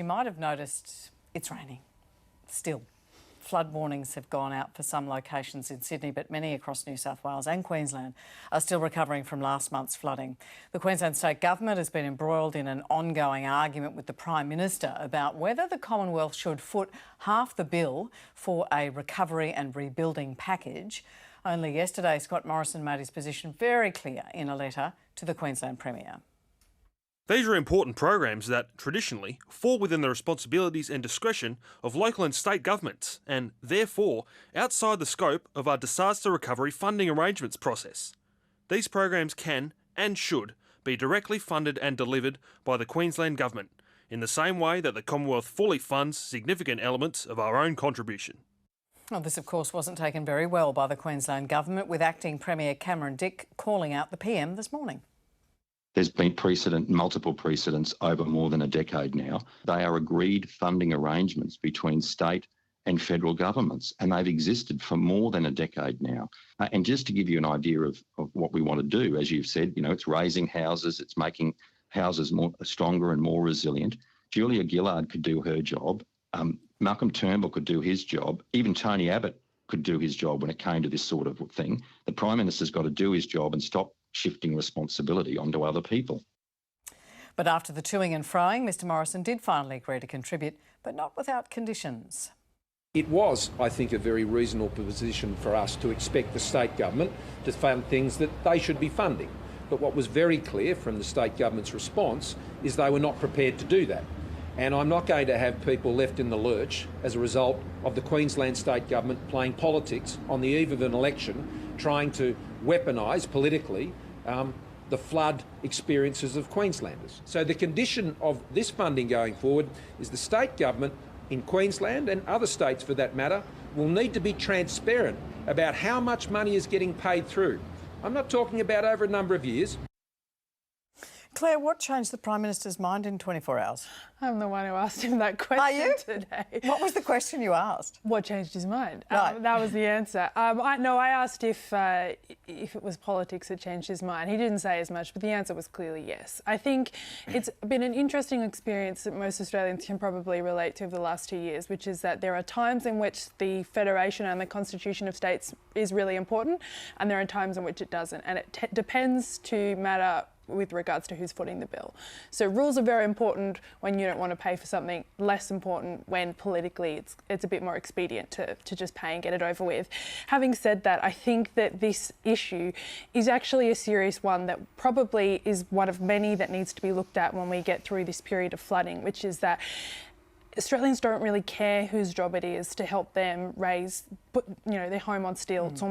You might have noticed it's raining still. Flood warnings have gone out for some locations in Sydney, but many across New South Wales and Queensland are still recovering from last month's flooding. The Queensland State Government has been embroiled in an ongoing argument with the Prime Minister about whether the Commonwealth should foot half the bill for a recovery and rebuilding package. Only yesterday, Scott Morrison made his position very clear in a letter to the Queensland Premier. These are important programs that, traditionally, fall within the responsibilities and discretion of local and state governments and, therefore, outside the scope of our disaster recovery funding arrangements process. These programs can, and should, be directly funded and delivered by the Queensland Government, in the same way that the Commonwealth fully funds significant elements of our own contribution. Well, this, of course, wasn't taken very well by the Queensland Government, with Acting Premier Cameron Dick calling out the PM this morning. There's been multiple precedents over more than a decade now. They are agreed funding arrangements between state and federal governments, and they've existed for more than a decade now. And just to give you an idea of what we want to do, as you've said, it's raising houses, it's making houses more stronger and more resilient. Julia Gillard could do her job. Malcolm Turnbull could do his job. Even Tony Abbott could do his job when it came to this sort of thing. The Prime Minister's got to do his job and stop shifting responsibility onto other people. But after the toing and froing, Mr Morrison did finally agree to contribute, but not without conditions. It was, I think, a very reasonable position for us to expect the state government to fund things that they should be funding. But what was very clear from the state government's response is they were not prepared to do that. And I'm not going to have people left in the lurch as a result of the Queensland state government playing politics on the eve of an election, trying to weaponise politically the flood experiences of Queenslanders. So the condition of this funding going forward is the state government in Queensland, and other states for that matter, will need to be transparent about how much money is getting paid through. I'm not talking about over a number of years. Claire, what changed the Prime Minister's mind in 24 hours? I'm the one who asked him that question Are you? today. What was the question you asked? What changed his mind? Right. That was the answer. I asked if it was politics that changed his mind. He didn't say as much, but the answer was clearly yes. I think it's been an interesting experience that most Australians can probably relate to over the last 2 years, which is that there are times in which the Federation and the Constitution of States is really important, and there are times in which it doesn't. And it depends to matter with regards to who's footing the bill. So rules are very important when you don't want to pay for something, less important when politically it's a bit more expedient to just pay and get it over with. Having said that, I think that this issue is actually a serious one that probably is one of many that needs to be looked at when we get through this period of flooding, which is that Australians don't really care whose job it is to help them put their home on stilts or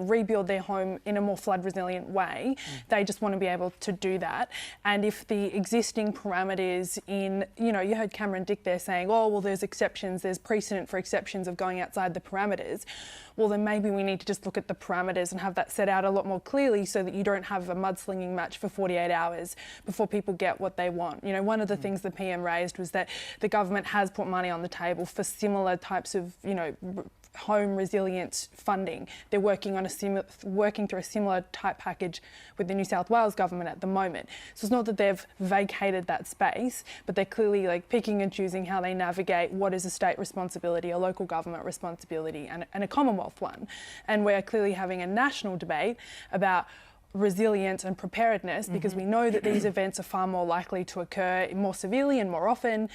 rebuild their home in a more flood resilient way. They just want to be able to do that. And if the existing parameters you heard Cameron Dick there saying, oh, well, there's exceptions, there's precedent for exceptions of going outside the parameters. Well, then maybe we need to just look at the parameters and have that set out a lot more clearly so that you don't have a mudslinging match for 48 hours before people get what they want. One of the things the PM raised was that the government has put money on the table for similar types of, home resilience funding. They're working through a similar type package with the New South Wales government at the moment. So it's not that they've vacated that space, but they're clearly picking and choosing how they navigate what is a state responsibility, a local government responsibility, and a Commonwealth one. And we're clearly having a national debate about resilience and preparedness, because we know that these events are far more likely to occur more severely and more often,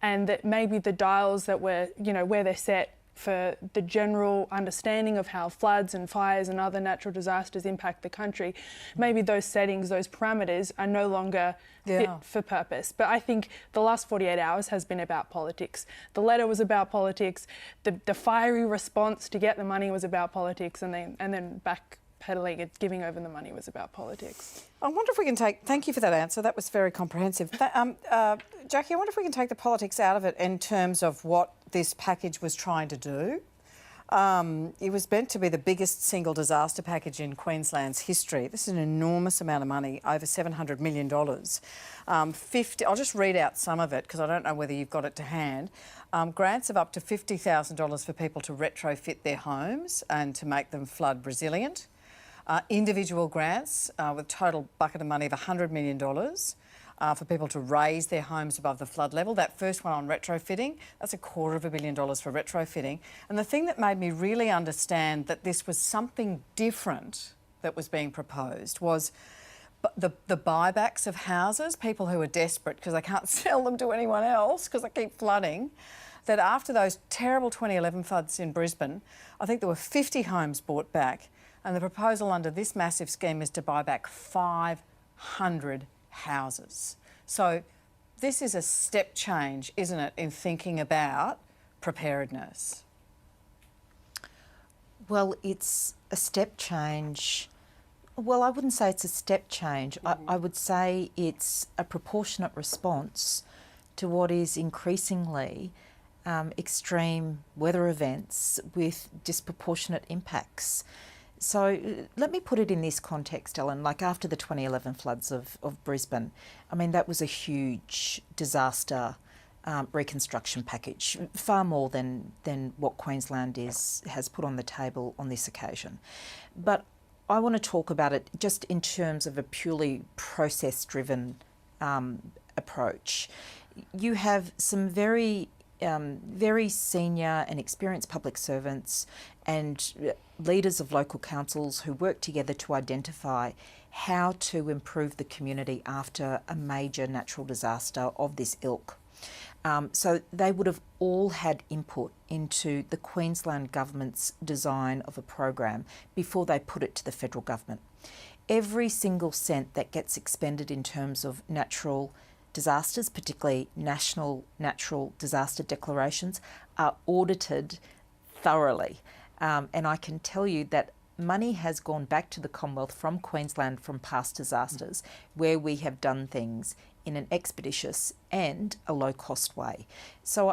and that maybe the dials that where they're set for the general understanding of how floods and fires and other natural disasters impact the country, maybe those settings, those parameters are no longer fit for purpose. But I think the last 48 hours has been about politics. The letter was about politics, the fiery response to get the money was about politics, and then backpedaling and giving over the money was about politics. I wonder if we can thank you for that answer, that was very comprehensive. Jackie, I wonder if we can take the politics out of it in terms of what this package was trying to do. It was meant to be the biggest single disaster package in Queensland's history. This is an enormous amount of money, over $700 million. I'll just read out some of it because I don't know whether you've got it to hand. Grants of up to $50,000 for people to retrofit their homes and to make them flood resilient. Individual grants with total bucket of money of $100 million. for people to raise their homes above the flood level. That first one on retrofitting, that's $250 million for retrofitting. And the thing that made me really understand that this was something different that was being proposed was the buybacks of houses, people who are desperate because they can't sell them to anyone else because they keep flooding, that after those terrible 2011 floods in Brisbane, I think there were 50 homes bought back, and the proposal under this massive scheme is to buy back 500 houses. So this is a step change, isn't it, in thinking about preparedness? Well, it's a step change. Well, I wouldn't say it's a step change. I would say it's a proportionate response to what is increasingly extreme weather events with disproportionate impacts. So let me put it in this context, Ellen. Like after the 2011 floods of Brisbane, I mean, that was a huge disaster reconstruction package, far more than what Queensland has put on the table on this occasion. But I want to talk about it just in terms of a purely process-driven approach. You have some very senior and experienced public servants and leaders of local councils who work together to identify how to improve the community after a major natural disaster of this ilk. So they would have all had input into the Queensland Government's design of a program before they put it to the federal government. Every single cent that gets expended in terms of natural disasters, particularly national natural disaster declarations, are audited thoroughly. And I can tell you that money has gone back to the Commonwealth from Queensland from past disasters where we have done things in an expeditious and a low-cost way. So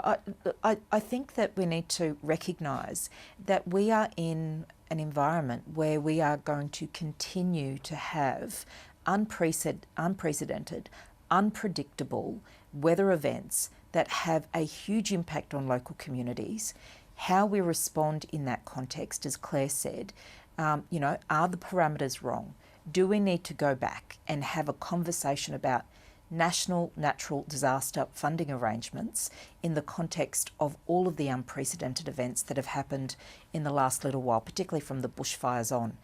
I think that we need to recognise that we are in an environment where we are going to continue to have unprecedented, unpredictable weather events that have a huge impact on local communities. How we respond in that context, as Claire said, are the parameters wrong? Do we need to go back and have a conversation about national natural disaster funding arrangements in the context of all of the unprecedented events that have happened in the last little while, particularly from the bushfires on?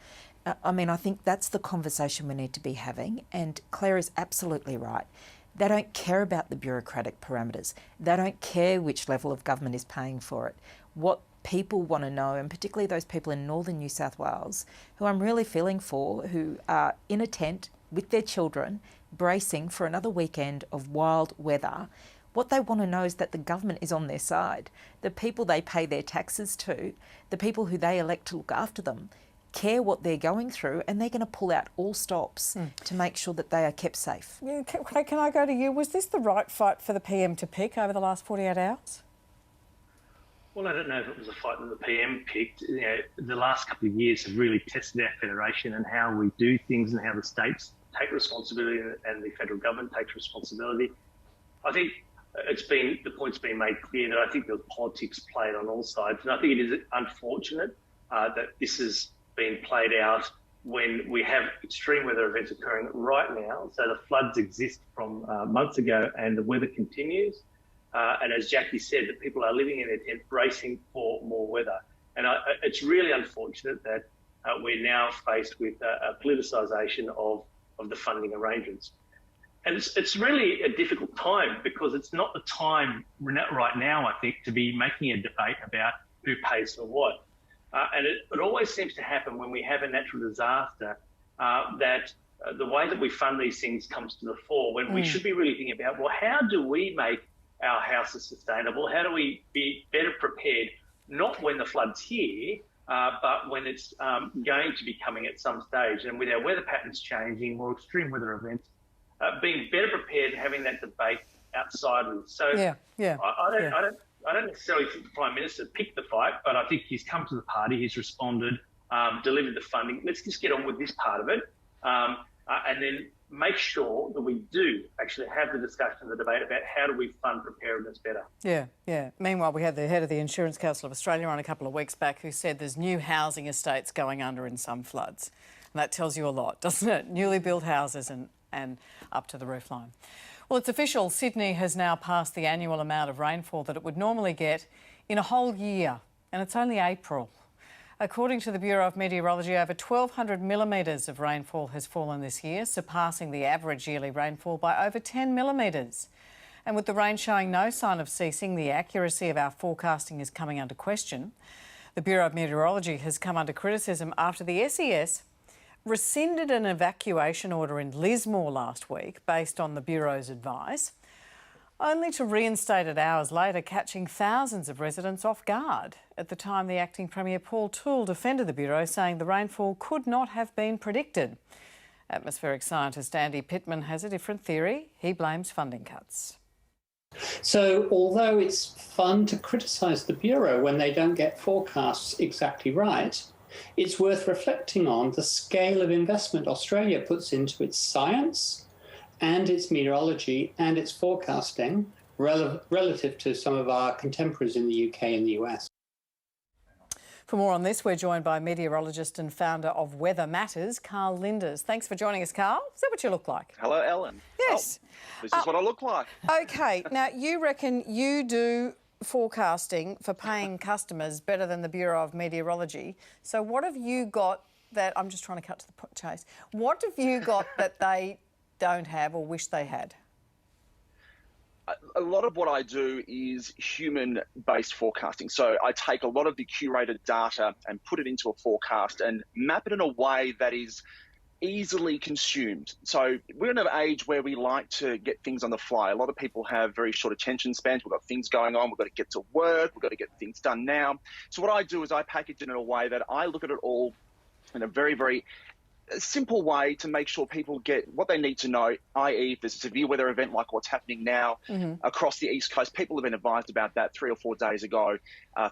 I think that's the conversation we need to be having, and Claire is absolutely right. They don't care about the bureaucratic parameters. They don't care which level of government is paying for it. What people want to know, and particularly those people in northern New South Wales, who I'm really feeling for, who are in a tent with their children, bracing for another weekend of wild weather, what they want to know is that the government is on their side. The people they pay their taxes to, the people who they elect to look after them, care what they're going through, and they're going to pull out all stops to make sure that they are kept safe. Yeah, can I go to you? Was this the right fight for the PM to pick over the last 48 hours? Well, I don't know if it was a fight that the PM picked. The last couple of years have really tested our federation and how we do things and how the states take responsibility and the federal government takes responsibility. I think the point's been made clear that I think there was politics played on all sides, and I think it is unfortunate that this has been played out when we have extreme weather events occurring right now. So the floods exist from months ago and the weather continues. And as Jackie said, that people are living in their tent bracing for more weather. And it's really unfortunate that we're now faced with a politicisation of the funding arrangements. And it's really a difficult time because it's not the time right now, I think, to be making a debate about who pays for what. And it always seems to happen when we have a natural disaster that the way that we fund these things comes to the fore when we should be really thinking about, well, how do we make our houses sustainable? How do we be better prepared, not when the flood's here, but when it's going to be coming at some stage? And with our weather patterns changing, more extreme weather events, being better prepared, having that debate outside of this. So I don't necessarily think the Prime Minister picked the fight, but I think he's come to the party, he's responded, delivered the funding. Let's just get on with this part of it, and then make sure that we do actually have the discussion and the debate about how do we fund preparedness better. Yeah. Meanwhile, we had the head of the Insurance Council of Australia on a couple of weeks back who said there's new housing estates going under in some floods. And that tells you a lot, doesn't it? Newly built houses and up to the roofline. Well, it's official. Sydney has now passed the annual amount of rainfall that it would normally get in a whole year, and it's only April. According to the Bureau of Meteorology, over 1,200 millimetres of rainfall has fallen this year, surpassing the average yearly rainfall by over 10 millimetres. And with the rain showing no sign of ceasing, the accuracy of our forecasting is coming under question. The Bureau of Meteorology has come under criticism after the SES rescinded an evacuation order in Lismore last week based on the Bureau's advice, only to reinstate it hours later, catching thousands of residents off guard. At the time, the acting Premier Paul Toole defended the Bureau, saying the rainfall could not have been predicted. Atmospheric scientist Andy Pittman has a different theory. He blames funding cuts. So although it's fun to criticise the Bureau when they don't get forecasts exactly right, it's worth reflecting on the scale of investment Australia puts into its science and its meteorology and its forecasting relative to some of our contemporaries in the UK and the US. For more on this, we're joined by meteorologist and founder of Weather Matters, Karl Lijnders. Thanks for joining us, Karl. Is that what you look like? Hello, Ellen. Yes. Oh, this is what I look like. OK, now you reckon you do forecasting for paying customers better than the Bureau of Meteorology. So what have you got that, I'm just trying to cut to the chase, what have you got that they don't have or wish they had? A lot of what I do is human-based forecasting. So I take a lot of the curated data and put it into a forecast and map it in a way that is easily consumed. So we're in an age where we like to get things on the fly. A lot of people have very short attention spans. We've got things going on. We've got to get to work. We've got to get things done now. So what I do is I package it in a way that I look at it all in a very, very simple way to make sure people get what they need to know, i.e. if there's a severe weather event like what's happening now across the East Coast. People have been advised about that 3 or 4 days ago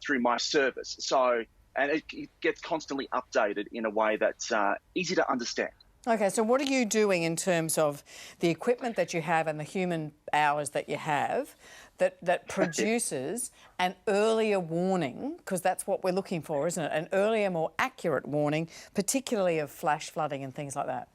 through my service. So, and it gets constantly updated in a way that's easy to understand. OK, so what are you doing in terms of the equipment that you have and the human hours that you have that produces an earlier warning, because that's what we're looking for, isn't it? An earlier, more accurate warning, particularly of flash flooding and things like that.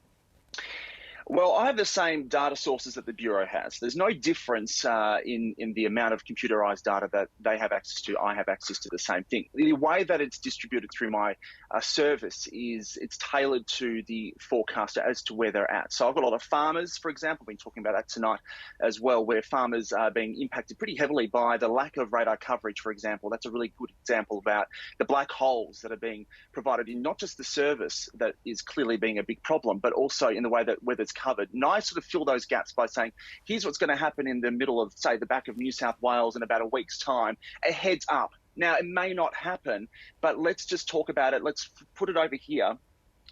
Well, I have the same data sources that the Bureau has. There's no difference in the amount of computerised data that they have access to. I have access to the same thing. The way that it's distributed through my service is it's tailored to the forecaster as to where they're at. So I've got a lot of farmers, for example, been talking about that tonight as well, where farmers are being impacted pretty heavily by the lack of radar coverage, for example. That's a really good example about the black holes that are being provided in not just the service that is clearly being a big problem, but also in the way that weather's covered. And I sort of fill those gaps by saying, here's what's going to happen in the middle of, say, the back of New South Wales in about a week's time. A heads up. Now, it may not happen, but let's just talk about it. Let's put it over here,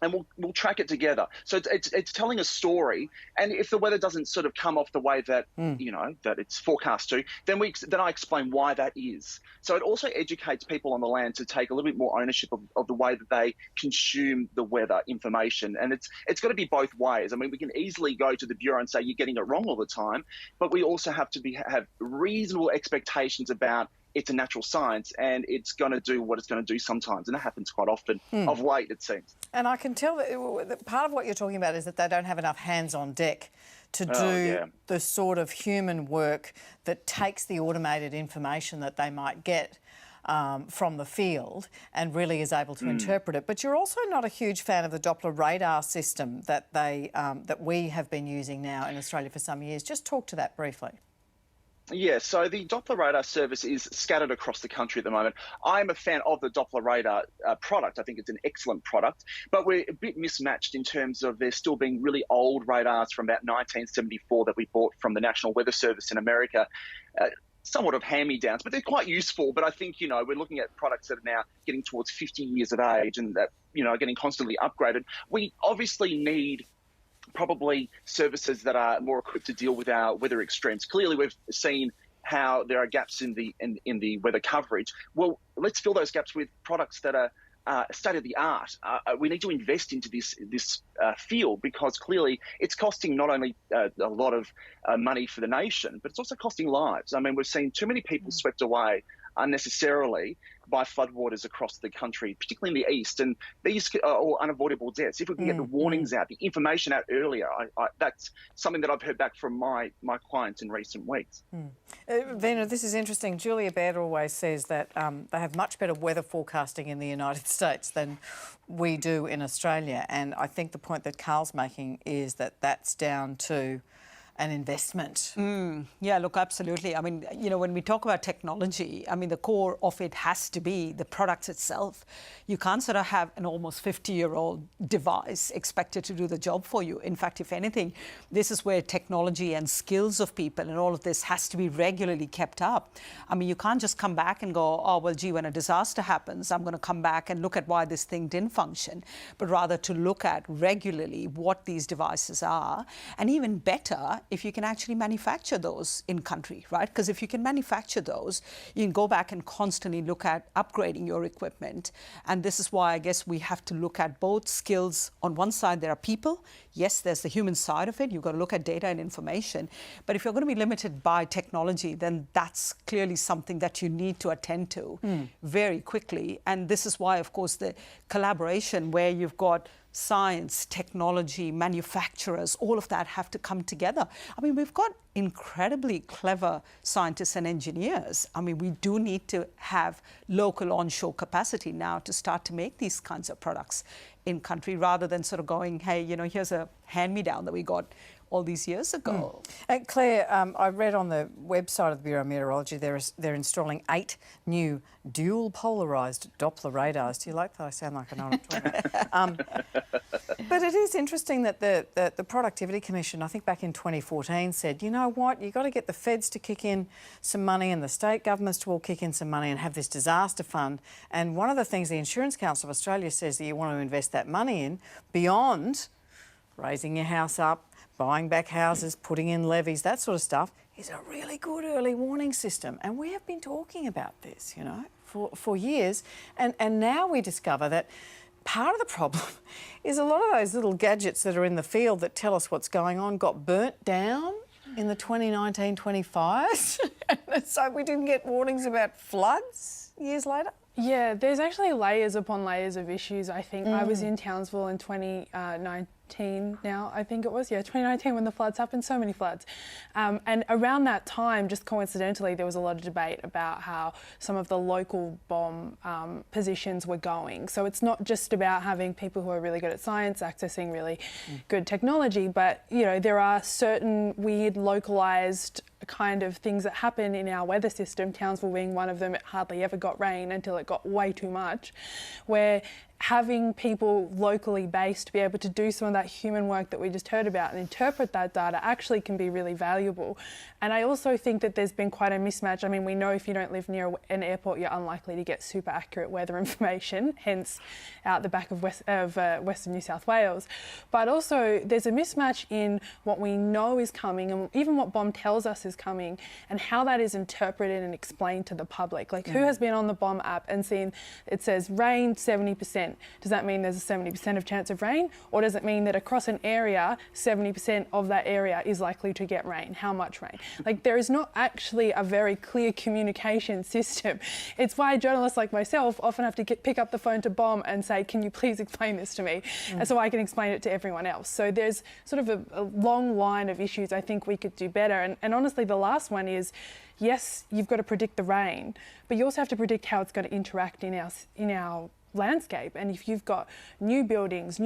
and we'll track it together. So it's telling a story, and if the weather doesn't sort of come off the way that that it's forecast to, then I explain why that is. So it also educates people on the land to take a little bit more ownership of the way that they consume the weather information, and it's got to be both ways. I mean, we can easily go to the Bureau and say you're getting it wrong all the time, but we also have to have reasonable expectations about it's a natural science and it's going to do what it's going to do sometimes. And that happens quite often of late, it seems. And I can tell that part of what you're talking about is that they don't have enough hands on deck to do the sort of human work that takes the automated information that they might get from the field and really is able to interpret it. But you're also not a huge fan of the Doppler radar system that that we have been using now in Australia for some years. Just talk to that briefly. Yeah, so the Doppler radar service is scattered across the country at the moment. I'm a fan of the Doppler radar product. I think it's an excellent product, but we're a bit mismatched in terms of there still being really old radars from about 1974 that we bought from the National Weather Service in America. Somewhat of hand-me-downs, but they're quite useful. But I think, we're looking at products that are now getting towards 50 years of age and that, are getting constantly upgraded. We obviously need probably services that are more equipped to deal with our weather extremes. Clearly, we've seen how there are gaps in the weather coverage. Well, let's fill those gaps with products that are state of the art. We need to invest into this field because clearly it's costing not only a lot of money for the nation, but it's also costing lives. I mean, we've seen too many people swept away unnecessarily by floodwaters across the country, particularly in the east. And these are unavoidable deaths. If we can get the warnings out, the information out earlier, that's something that I've heard back from my clients in recent weeks. Vena, this is interesting. Julia Baird always says that they have much better weather forecasting in the United States than we do in Australia. And I think the point that Karl's making is that that's down to an investment. Yeah, look, absolutely. I mean, you know, when we talk about technology, I mean, the core of it has to be the products itself. You can't sort of have an almost 50-year-old device expected to do the job for you. In fact, if anything, this is where technology and skills of people and all of this has to be regularly kept up. I mean, you can't just come back and go, oh, well, gee, when a disaster happens, I'm going to come back and look at why this thing didn't function, but rather to look at regularly what these devices are, and even better, if you can actually manufacture those in country, right? Because if you can manufacture those, you can go back and constantly look at upgrading your equipment. And this is why I guess we have to look at both skills. On one side, there are people. Yes, there's the human side of it. You've got to look at data and information. But if you're going to be limited by technology, then that's clearly something that you need to attend to very quickly. And this is why, of course, the collaboration where you've got science, technology, manufacturers, all of that have to come together. I mean, we've got incredibly clever scientists and engineers. I mean, we do need to have local onshore capacity now to start to make these kinds of products in country, rather than sort of going, hey, you know, here's a hand-me-down that we got all these years ago. Claire, I read on the website of the Bureau of Meteorology they're installing 8 new dual polarised Doppler radars. Do you like that? I sound like I know what I'm talking about. But it is interesting that the Productivity Commission, I think back in 2014, said, you know what, you've got to get the feds to kick in some money and the state governments to all kick in some money and have this disaster fund. And one of the things the Insurance Council of Australia says that you want to invest that money in, beyond raising your house up, buying back houses, putting in levies, that sort of stuff, is a really good early warning system. And we have been talking about this, you know, for years. And now we discover that part of the problem is a lot of those little gadgets that are in the field that tell us what's going on got burnt down in the 2019-20 fires. So we didn't get warnings about floods years later. Yeah, there's actually layers upon layers of issues, I think. I was in Townsville in 2019 now, I think it was, 2019 when the floods happened, so many floods. And around that time, just coincidentally, there was a lot of debate about how some of the local bomb positions were going. So it's not just about having people who are really good at science accessing really good technology, but, you know, there are certain weird localised kind of things that happen in our weather system, Townsville being one of them. It hardly ever got rain until it got way too much, where having people locally based to be able to do some of that human work that we just heard about and interpret that data actually can be really valuable. And I also think that there's been quite a mismatch. I mean, we know if you don't live near an airport, you're unlikely to get super accurate weather information, hence out the back of Western New South Wales. But also there's a mismatch in what we know is coming and even what BOM tells us is coming and how that is interpreted and explained to the public. Like who has been on the BOM app and seen it says rain 70%. Does that mean there's a 70% of chance of rain? Or does it mean that across an area, 70% of that area is likely to get rain? How much rain? Like there is not actually a very clear communication system. It's why journalists like myself often have to pick up the phone to BOM and say, can you please explain this to me? And so I can explain it to everyone else. So there's sort of a long line of issues I think we could do better. And honestly, the last one is, yes, you've got to predict the rain, but you also have to predict how it's going to interact in our landscape. And if you've got new buildings,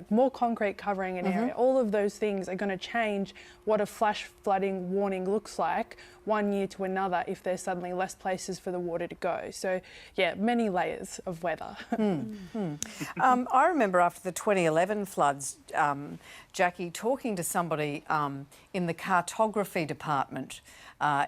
more concrete covering an area, all of those things are going to change what a flash flooding warning looks like one year to another if there's suddenly less places for the water to go. So yeah, many layers of weather. I remember after the 2011 floods, Jackie, talking to somebody in the cartography department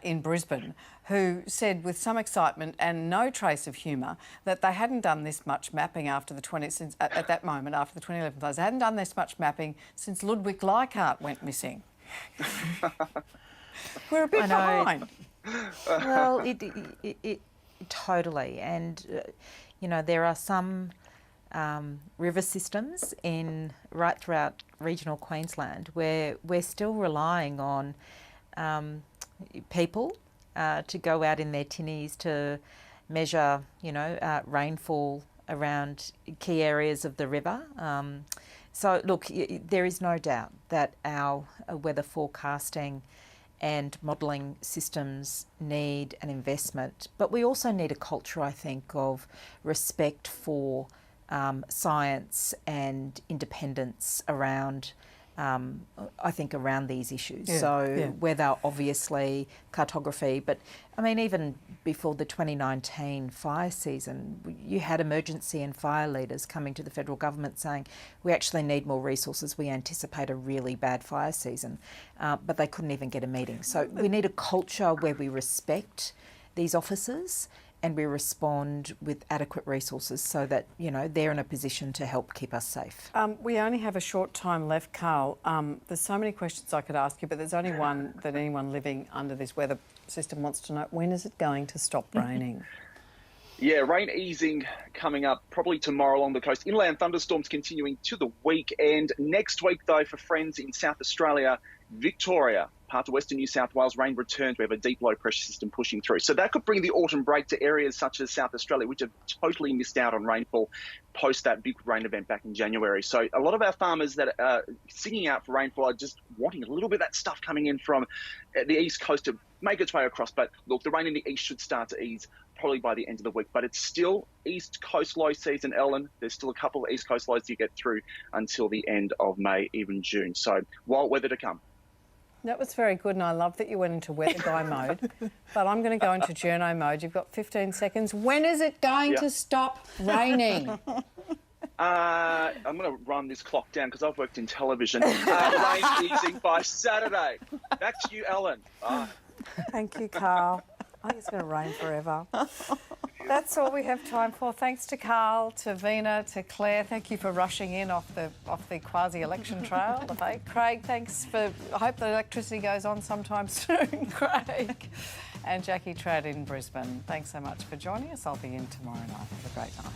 in Brisbane who said with some excitement and no trace of humour that they hadn't done this much mapping after the at that moment after the 2011 floods. They hadn't done this much mapping since Ludwig Leichhardt went missing. We're a bit behind. Well, it totally. And, you know, there are some river systems right throughout regional Queensland where we're still relying on people to go out in their tinnies to measure, rainfall around key areas of the river. So look, there is no doubt that our weather forecasting and modelling systems need an investment, but we also need a culture, I think, of respect for science and independence around around these issues. Weather, obviously, cartography, but I mean, even before the 2019 fire season, you had emergency and fire leaders coming to the federal government saying, we actually need more resources, we anticipate a really bad fire season, but they couldn't even get a meeting. So we need a culture where we respect these officers and we respond with adequate resources so that, they're in a position to help keep us safe. We only have a short time left, Karl. There's so many questions I could ask you, but there's only one that anyone living under this weather system wants to know. When is it going to stop raining? Yeah, rain easing coming up probably tomorrow along the coast. Inland thunderstorms continuing to the weekend. Next week, though, for friends in South Australia, Victoria, part of Western New South Wales, rain returns. We have a deep low pressure system pushing through. So that could bring the autumn break to areas such as South Australia, which have totally missed out on rainfall post that big rain event back in January. So a lot of our farmers that are singing out for rainfall are just wanting a little bit of that stuff coming in from the east coast to make its way across. But look, the rain in the east should start to ease probably by the end of the week. But it's still east coast low season, Ellen. There's still a couple of east coast lows to get through until the end of May, even June. So wild weather to come. That was very good, and I love that you went into weather guy mode. But I'm going to go into journo mode. You've got 15 seconds. When is it going to stop raining? I'm going to run this clock down because I've worked in television. Rain easing by Saturday. Back to you, Ellen. Bye. Thank you, Karl. I think it's going to rain forever. That's all we have time for. Thanks to Karl, to Veena, to Claire. Thank you for rushing in off the quasi-election trail. Craig, thanks for... I hope the electricity goes on sometime soon, Craig. And Jackie Trad in Brisbane. Thanks so much for joining us. I'll be in tomorrow night. Have a great night.